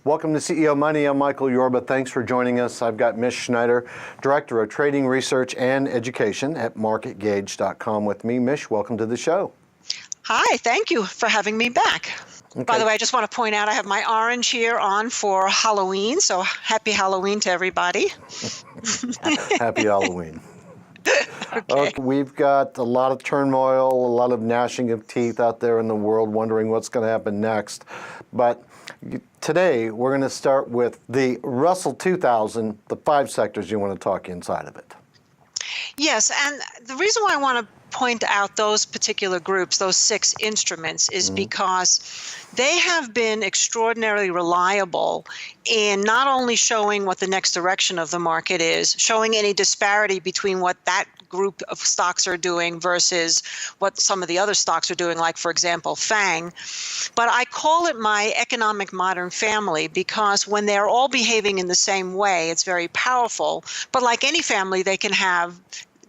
Welcome to CEO Money. I'm Michael Yorba. Thanks for joining us. I've got Mish Schneider, Director of Trading Research and Education at Marketguage.com with me. Mish, welcome to the show. Hi, thank you for having me back. Okay. By the way, I just want to point out I have my orange here on for Halloween, so happy Halloween to everybody. Happy Halloween. Okay. We've got a lot of turmoil, a lot of gnashing of teeth out there in the world, wondering what's going to happen next. But today, we're going to start with the Russell 2000, the 5 sectors you want to talk inside of it. Yes, and the reason why I want to point out those particular groups, those 6 instruments, is because they have been extraordinarily reliable in not only showing what the next direction of the market is, showing any disparity between what that group of stocks are doing versus what some of the other stocks are doing, like, for example, FANG. But I call it my economic modern family because when they're all behaving in the same way, it's very powerful. But like any family, they can have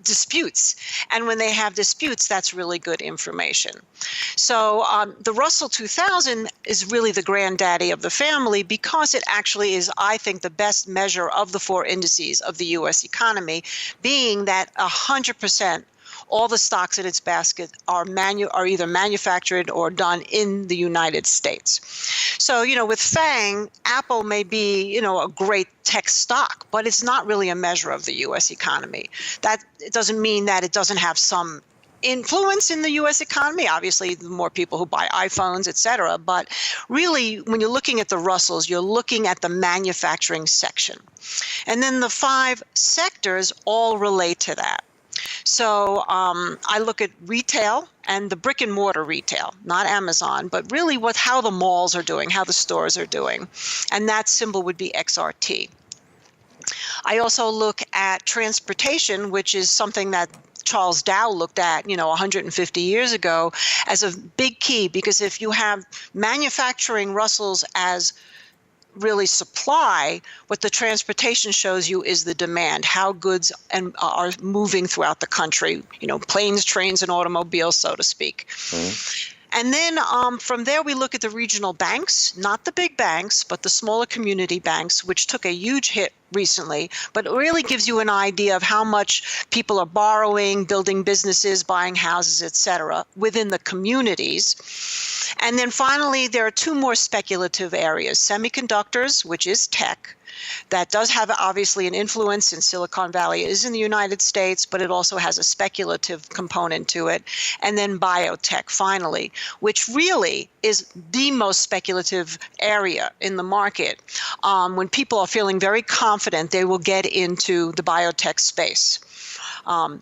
disputes. And when they have disputes, that's really good information. So the Russell 2000 is really the granddaddy of the family because it actually is, I think, the best measure of the 4 indices of the U.S. economy, being that 100% all the stocks in its basket are either manufactured or done in the United States. So, with FANG, Apple may be, a great tech stock, but it's not really a measure of the U.S. economy. That it doesn't mean that it doesn't have some influence in the U.S. economy. Obviously, the more people who buy iPhones, et cetera. But really, when you're looking at the Russells, you're looking at the manufacturing section. And then the 5 sectors all relate to that. So I look at retail and the brick and mortar retail, not Amazon, but really how the malls are doing, how the stores are doing. And that symbol would be XRT. I also look at transportation, which is something that Charles Dow looked at, 150 years ago as a big key, because if you have manufacturing Russells as really supply, what the transportation shows you is the demand, how goods are moving throughout the country, planes, trains, and automobiles, so to speak. And then from there, we look at the regional banks, not the big banks, but the smaller community banks, which took a huge hit recently, but it really gives you an idea of how much people are borrowing, building businesses, buying houses, et cetera, within the communities. And then finally, there are 2 more speculative areas, semiconductors, which is tech. That does have obviously an influence in Silicon Valley. It is in the United States, but it also has a speculative component to it. And then biotech, finally, which really is the most speculative area in the market. When people are feeling very confident, they will get into the biotech space.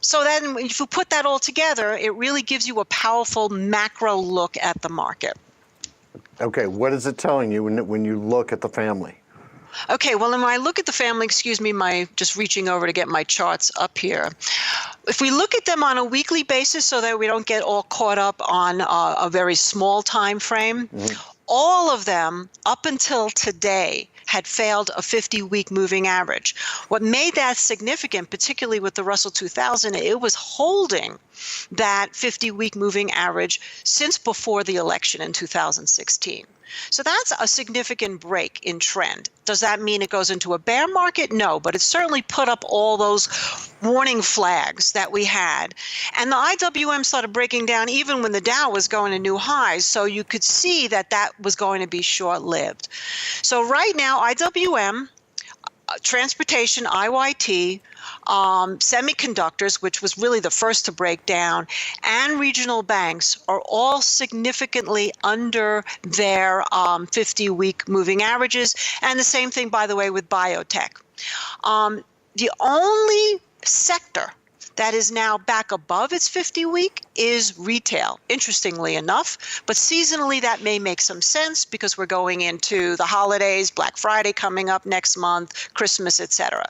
So then if you put that all together, it really gives you a powerful macro look at the market. Okay, what is it telling you when you look at the family? Okay, well, when I look at the family, just reaching over to get my charts up here. If we look at them on a weekly basis so that we don't get all caught up on a very small time frame, all of them up until today had failed a 50-week moving average. What made that significant, particularly with the Russell 2000, it was holding that 50-week moving average since before the election in 2016. So that's a significant break in trend. Does that mean it goes into a bear market? No, but it certainly put up all those warning flags that we had. And the IWM started breaking down even when the Dow was going to new highs, so you could see that that was going to be short-lived. So right now, IWM, transportation, IYT, semiconductors, which was really the first to break down, and regional banks are all significantly under their 50-week moving averages. And the same thing, by the way, with biotech. The only sector that is now back above its 50-week is retail, interestingly enough. But seasonally, that may make some sense because we're going into the holidays, Black Friday coming up next month, Christmas, et cetera.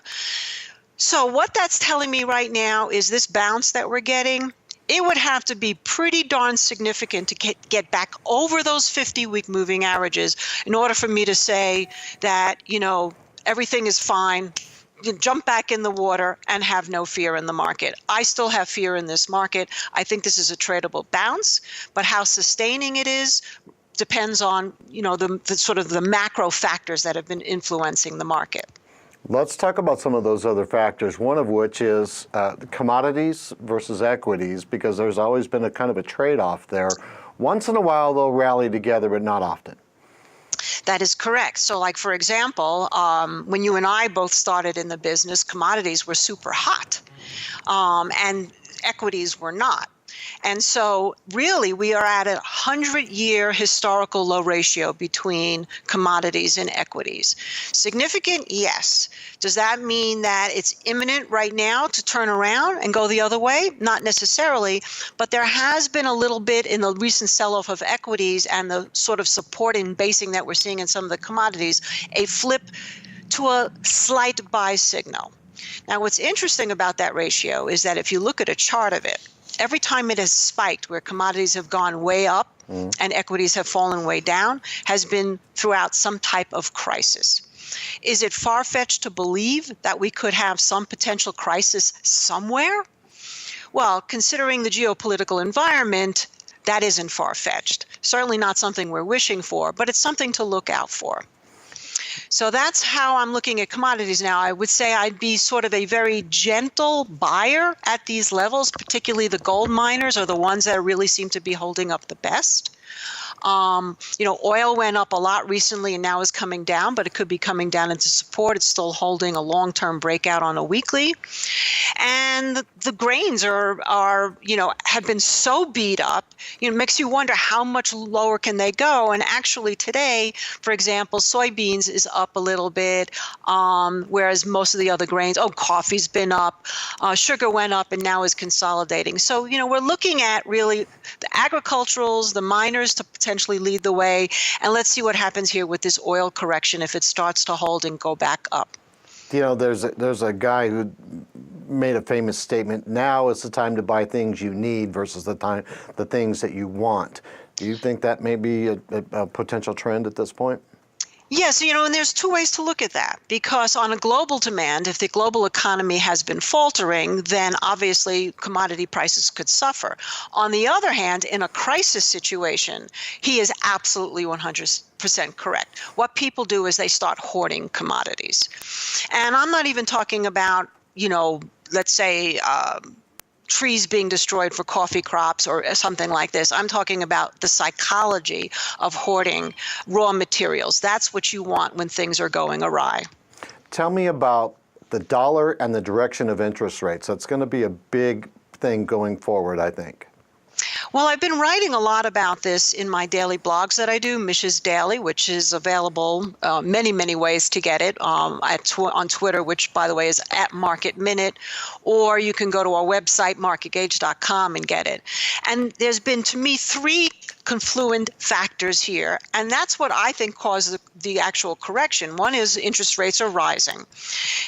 So what that's telling me right now is this bounce that we're getting, it would have to be pretty darn significant to get back over those 50-week moving averages in order for me to say that, everything is fine. You jump back in the water and have no fear in the market. I still have fear in this market. I think this is a tradable bounce, but how sustaining it is depends on, the sort of the macro factors that have been influencing the market. Let's talk about some of those other factors, one of which is commodities versus equities, because there's always been a kind of a trade-off there. Once in a while, they'll rally together, but not often. That is correct. So like, for example, when you and I both started in the business, commodities were super hot, and equities were not. And so really we are at a 100-year historical low ratio between commodities and equities. Significant? Yes. Does that mean that it's imminent right now to turn around and go the other way? Not necessarily, but there has been a little bit in the recent sell-off of equities and the sort of support and basing that we're seeing in some of the commodities, a flip to a slight buy signal. Now, what's interesting about that ratio is that if you look at a chart of it, every time it has spiked where commodities have gone way up and equities have fallen way down has been throughout some type of crisis. Is it far-fetched to believe that we could have some potential crisis somewhere? Well, considering the geopolitical environment, that isn't far-fetched. Certainly not something we're wishing for, but it's something to look out for. So that's how I'm looking at commodities now. I would say I'd be sort of a very gentle buyer at these levels, particularly the gold miners are the ones that really seem to be holding up the best. Oil went up a lot recently and now is coming down, but it could be coming down into support. It's still holding a long-term breakout on a weekly. And the grains have been so beat up, makes you wonder how much lower can they go. And actually today, for example, soybeans is up a little bit, whereas most of the other grains, coffee's been up, sugar went up and now is consolidating. So, we're looking at really the agriculturals, the miners to potentially lead the way. And let's see what happens here with this oil correction if it starts to hold and go back up. There's a guy who made a famous statement, now is the time to buy things you need versus the things that you want. Do you think that may be a potential trend at this point? Yes, and there's two ways to look at that, because on a global demand, if the global economy has been faltering, then obviously commodity prices could suffer. On the other hand, in a crisis situation, he is absolutely 100% correct. What people do is they start hoarding commodities. And I'm not even talking about, let's say, trees being destroyed for coffee crops or something like this. I'm talking about the psychology of hoarding raw materials. That's what you want when things are going awry. Tell me about the dollar and the direction of interest rates. That's going to be a big thing going forward, I think. Well, I've been writing a lot about this in my daily blogs that I do, Mish's Daily, which is available many, many ways to get it on Twitter, which, by the way, is at Market Minute, or you can go to our website, marketgauge.com, and get it. And there's been, to me, three confluent factors here, and that's what I think caused the actual correction. One is interest rates are rising.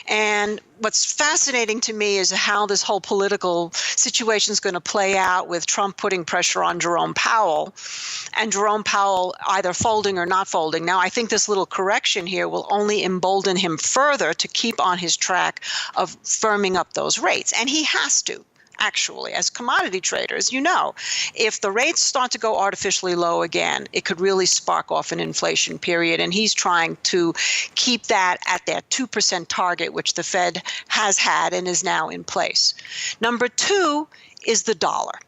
And what's fascinating to me is how this whole political situation is going to play out with Trump putting pressure on Jerome Powell, and Jerome Powell either folding or not folding. Now, I think this little correction here will only embolden him further to keep on his track of firming up those rates, and he has to. Actually, as commodity traders, if the rates start to go artificially low again, it could really spark off an inflation period. And he's trying to keep that at that 2% target, which the Fed has had and is now in place. Number two is the dollar.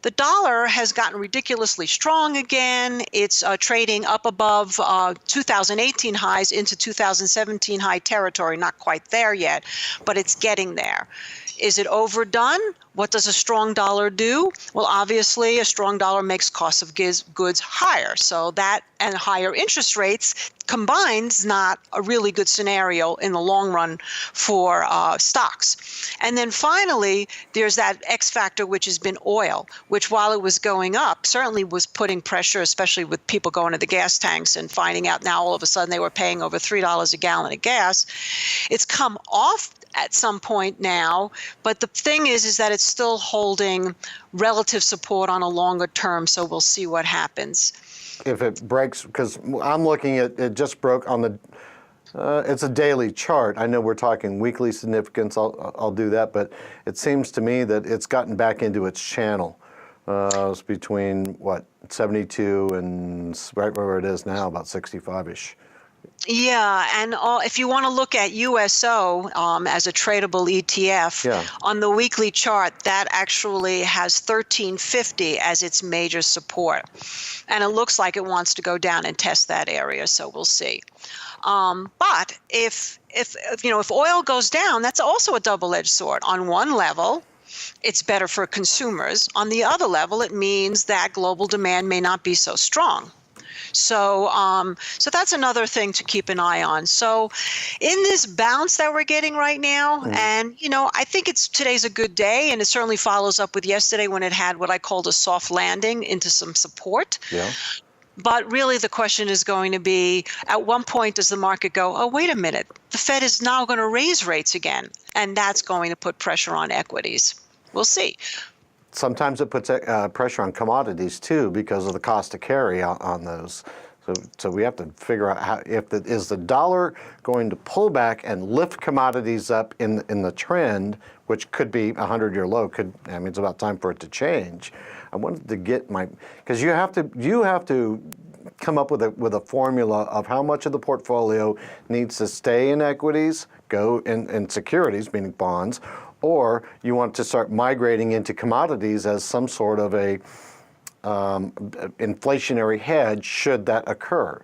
The dollar has gotten ridiculously strong again. It's trading up above 2018 highs into 2017 high territory. Not quite there yet, but it's getting there. Is it overdone? What does a strong dollar do? Well, obviously, a strong dollar makes cost of goods higher. So that and higher interest rates combined is not a really good scenario in the long run for stocks. And then finally, there's that X factor, which has been oil, which while it was going up, certainly was putting pressure, especially with people going to the gas tanks and finding out now all of a sudden they were paying over $3 a gallon of gas. It's come off at some point now, but the thing is that it's still holding relative support on a longer term, so we'll see what happens. If it breaks, because I'm looking at it, just broke on the, it's a daily chart. I know we're talking weekly significance, I'll do that, but it seems to me that it's gotten back into its channel. It's between, what, 72 and right where it is now, about 65-ish. Yeah, and if you want to look at USO as a tradable ETF, Yeah. on the weekly chart, that actually has 1350 as its major support. And it looks like it wants to go down and test that area, so we'll see. But if oil goes down, that's also a double-edged sword. On one level, it's better for consumers. On the other level, it means that global demand may not be so strong. So that's another thing to keep an eye on. So in this bounce that we're getting right now, and I think today's a good day, and it certainly follows up with yesterday when it had what I called a soft landing into some support. Yeah. But really the question is going to be, at one point does the market go, oh, wait a minute, the Fed is now going to raise rates again, and that's going to put pressure on equities. We'll see. Sometimes it puts pressure on commodities too because of the cost to carry on those. So we have to figure out how, is the dollar going to pull back and lift commodities up in the trend, which could be a 100-year low. It's about time for it to change. I wanted to get because you have to come up with a formula of how much of the portfolio needs to stay in equities, go in securities, meaning bonds, or you want to start migrating into commodities as some sort of a inflationary hedge should that occur.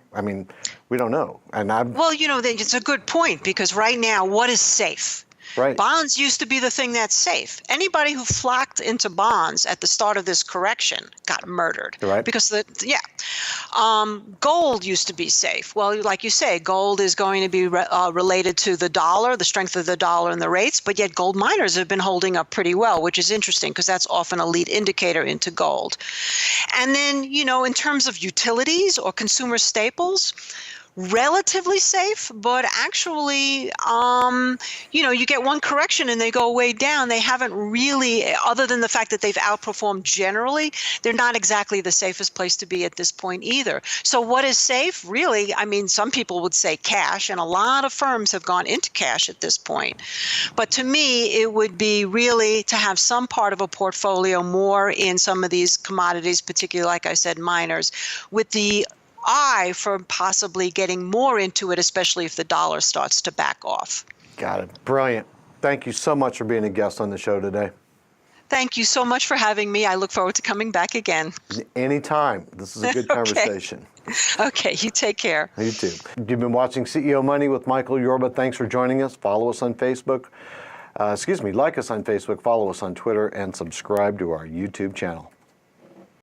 We don't know. Well, it's a good point, because right now, what is safe? Right. Bonds used to be the thing that's safe. Anybody who flocked into bonds at the start of this correction got murdered. Right. Because gold used to be safe. Well, like you say, gold is going to be related to the dollar, the strength of the dollar and the rates, but yet gold miners have been holding up pretty well, which is interesting because that's often a lead indicator into gold. And then, in terms of utilities or consumer staples, relatively safe, but actually, you get one correction and they go way down. They haven't really, other than the fact that they've outperformed generally, they're not exactly the safest place to be at this point either. So what is safe? Really, some people would say cash, and a lot of firms have gone into cash at this point. But to me, it would be really to have some part of a portfolio more in some of these commodities, particularly, like I said, miners, with the eye for possibly getting more into it, especially if the dollar starts to back off. Got it. Brilliant. Thank you so much for being a guest on the show today. Thank you so much for having me. I look forward to coming back again. Anytime. This is a good conversation. Okay, you take care. You too. You've been watching CEO Money with Michael Yorba. Thanks for joining us. Follow us on Facebook. Like us on Facebook, follow us on Twitter, and subscribe to our YouTube channel.